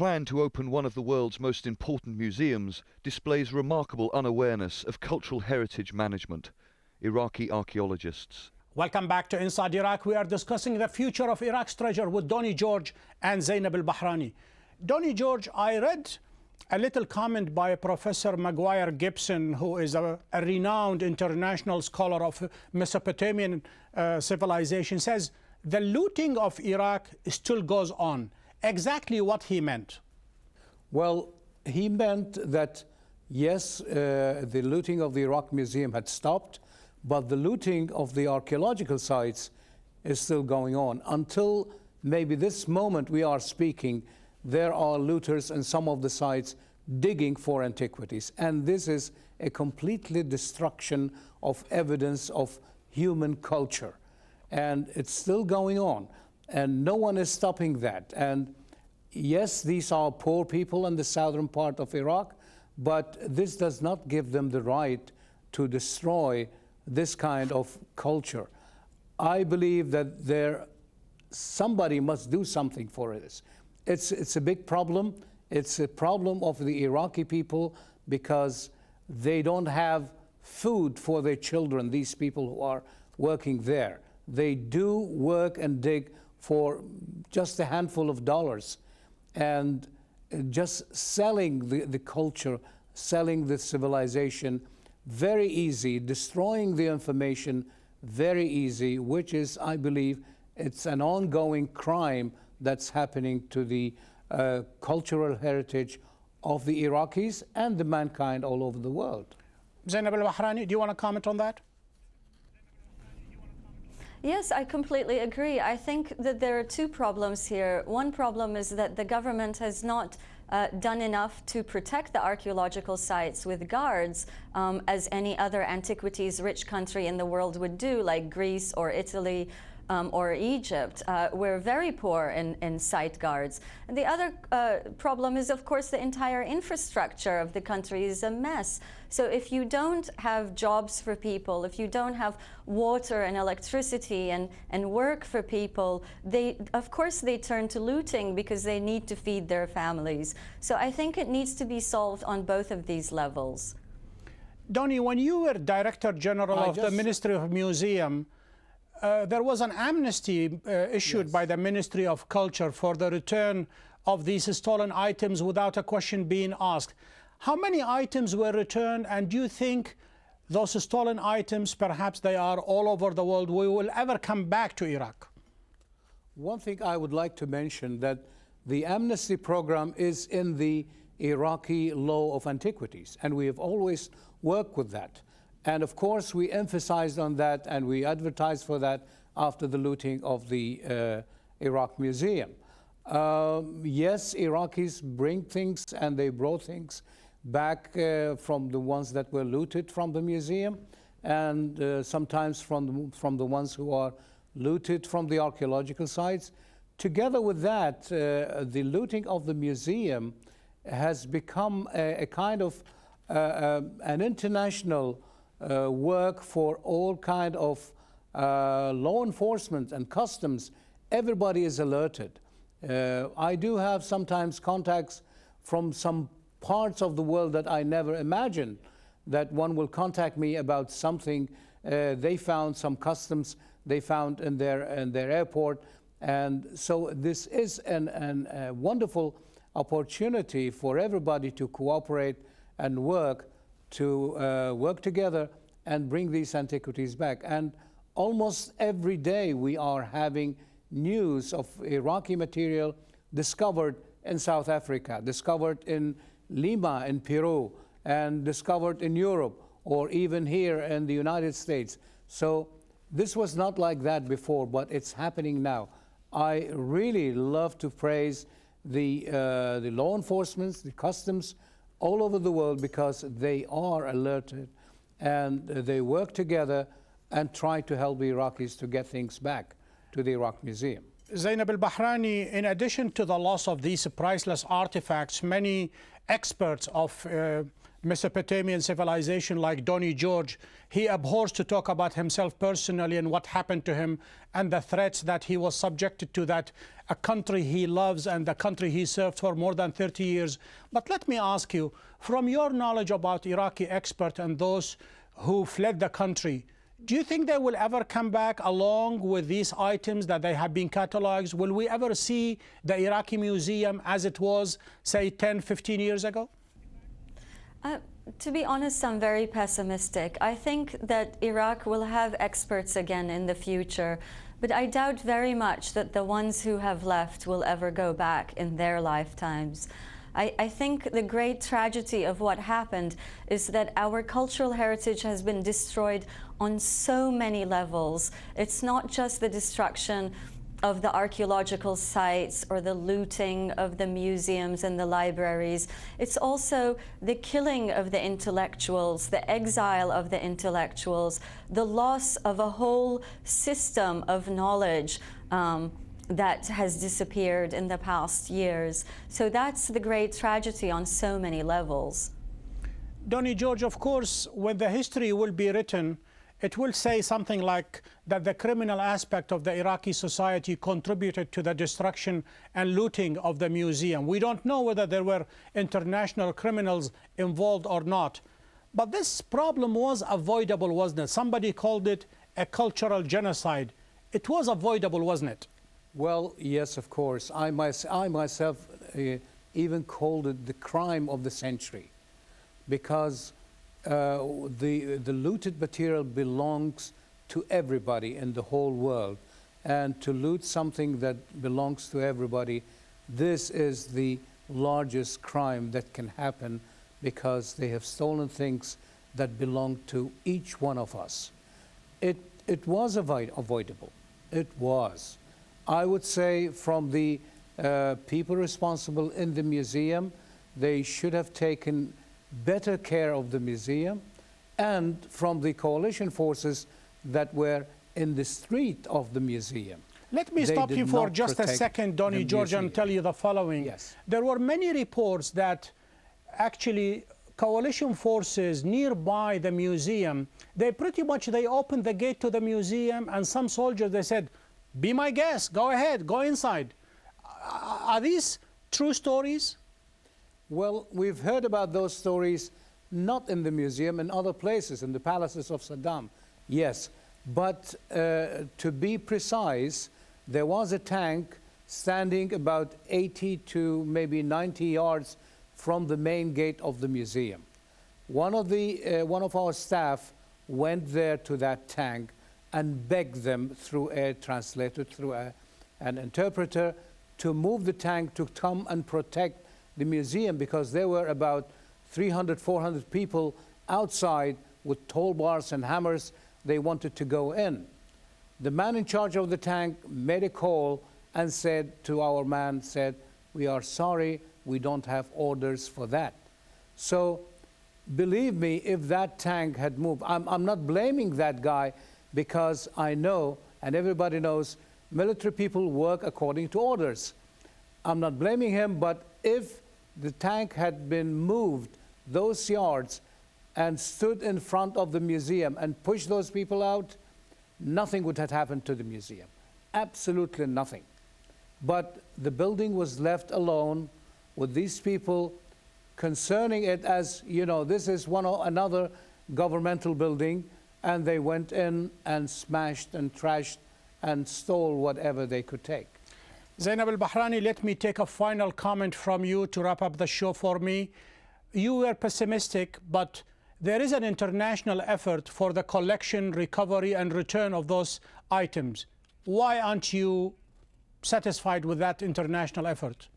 plan to open one of the world's most important museums displays remarkable unawareness of cultural heritage management. Iraqi archeologists. Welcome back to Inside Iraq. We are discussing the future of Iraq's treasure with Donnie George and Zainab Al-Bahrani. Donnie George, I read a little comment by Professor Maguire Gibson, who is a renowned international scholar of Mesopotamian civilization, says the looting of Iraq still goes on. Exactly what he meant? Well, he meant that, yes, the looting of the Iraq Museum had stopped, but the looting of the archaeological sites is still going on. Until maybe this moment we are speaking, there are looters in some of the sites digging for antiquities. And this is a completely destruction of evidence of human culture. And it's still going on. And no one is stopping that. And yes, these are poor people in the southern part of Iraq, but this does not give them the right to destroy this kind of culture. I believe that somebody must do something for this. It's a big problem. It's a problem of the Iraqi people because they don't have food for their children, these people who are working there. They do work and dig for just a handful of dollars, and just selling the culture, selling the civilization, very easy, destroying the information, very easy, which is, I believe, it's an ongoing crime that's happening to the cultural heritage of the Iraqis and the mankind all over the world. Zainab Al-Bahrani, do you want to comment on that? Yes, I completely agree. I think that there are two problems here. One problem is that the government has not done enough to protect the archaeological sites with guards, as any other antiquities-rich country in the world would do, like Greece or Italy or Egypt. We're very poor in site guards. And the other problem is, of course, the entire infrastructure of the country is a mess. So if you don't have jobs for people, if you don't have water and electricity and work for people, of course they turn to looting because they need to feed their families. So I think it needs to be solved on both of these levels. Donnie, when you were Director General of the Ministry of Museum, there was an amnesty issued by the Ministry of Culture for the return of these stolen items without a question being asked. How many items were returned, and do you think those stolen items, perhaps they are all over the world, will ever come back to Iraq? One thing I would like to mention, that the amnesty program is in the Iraqi law of antiquities, and we have always worked with that. And of course, we emphasized on that and we advertised for that after the looting of the Iraq Museum. Yes, Iraqis bring things, and they brought things back from the ones that were looted from the museum, and sometimes from the ones who are looted from the archaeological sites. Together with that, the looting of the museum has become a kind of an international work for all kind of law enforcement and customs. Everybody is alerted. I do have sometimes contacts from some parts of the world that I never imagined, that one will contact me about something they found, some customs they found in their airport. And so this is a wonderful opportunity for everybody to cooperate and work together and bring these antiquities back. And almost every day we are having news of Iraqi material discovered in South Africa, discovered in Lima in Peru, and discovered in Europe, or even here in the United States. So this was not like that before, but it's happening now. I really love to praise the law enforcement, the customs all over the world, because they are alerted and they work together and try to help the Iraqis to get things back to the Iraq Museum. Zainab Al-Bahrani, in addition to the loss of these priceless artifacts, many experts of Mesopotamian civilization like Donnie George. He abhors to talk about himself personally and what happened to him and the threats that he was subjected to, that a country he loves and the country he served for more than 30 years. But let me ask you, from your knowledge about Iraqi experts and those who fled the country, do you think they will ever come back along with these items that they have been cataloged? Will we ever see the Iraqi museum as it was, say, 10, 15 years ago? To be honest, I'm very pessimistic. I think that Iraq will have experts again in the future, but I doubt very much that the ones who have left will ever go back in their lifetimes. I think the great tragedy of what happened is that our cultural heritage has been destroyed on so many levels. It's not just the destruction of the archaeological sites or the looting of the museums and the libraries. It's also the killing of the intellectuals, the exile of the intellectuals, the loss of a whole system of knowledge that has disappeared in the past years. So that's the great tragedy on so many levels. Donnie George, of course, when the history will be written, it will say something like that the criminal aspect of the Iraqi society contributed to the destruction and looting of the museum. We don't know whether there were international criminals involved or not. But this problem was avoidable, wasn't it? Somebody called it a cultural genocide. It was avoidable, wasn't it? Well, yes, of course. I myself even called it the crime of the century, because the looted material belongs to everybody in the whole world, and to loot something that belongs to everybody, this is the largest crime that can happen, because they have stolen things that belong to each one of us. It was avoidable. It was. I would say from the people responsible in the museum, they should have taken better care of the museum, and from the coalition forces that were in the street of the museum. Let me stop you for just a second, Donnie George, and tell you the following. Yes. There were many reports that actually coalition forces nearby the museum, they opened the gate to the museum, and some soldiers, they said, "Be my guest, go ahead, go inside." Are these true stories? Well, we've heard about those stories, not in the museum, in other places, in the palaces of Saddam, yes. But to be precise, there was a tank standing about 80 to maybe 90 yards from the main gate of the museum. One of our staff went there to that tank and begged them through a translator, through an interpreter, to move the tank to come and protect the museum, because there were about 300, 400 people outside with toll bars and hammers. They wanted to go in. The man in charge of the tank made a call and said to our man, said, "We are sorry, we don't have orders for that." So believe me, if that tank had moved, I'm not blaming that guy, because I know, and everybody knows, military people work according to orders. I'm not blaming him, but if the tank had been moved those yards and stood in front of the museum and pushed those people out, nothing would have happened to the museum. Absolutely nothing. But the building was left alone with these people concerning it as, you know, this is another governmental building, and they went in and smashed and trashed and stole whatever they could take. Zainab al-Bahrani, let me take a final comment from you to wrap up the show for me. You were pessimistic, but there is an international effort for the collection, recovery, and return of those items. Why aren't you satisfied with that international effort?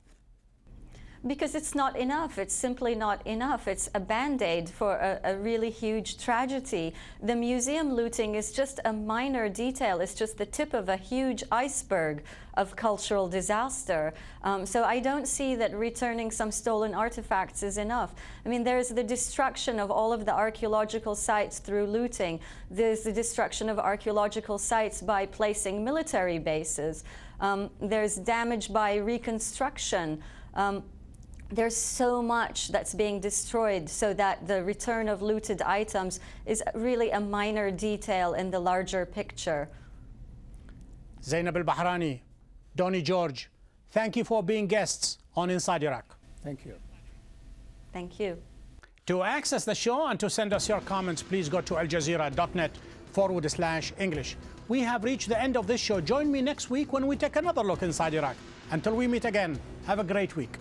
Because it's not enough. It's simply not enough. It's a band-aid for a really huge tragedy. The museum looting is just a minor detail. It's just the tip of a huge iceberg of cultural disaster. So I don't see that returning some stolen artifacts is enough. I mean, there's the destruction of all of the archaeological sites through looting. There's the destruction of archaeological sites by placing military bases. There's damage by reconstruction. there's so much that's being destroyed, so that the return of looted items is really a minor detail in the larger picture. Zainab al-Bahrani, Donnie George, thank you for being guests on Inside Iraq. Thank you. Thank you. To access the show and to send us your comments, please go to aljazeera.net/English. We have reached the end of this show. Join me next week when we take another look inside Iraq. Until we meet again, have a great week.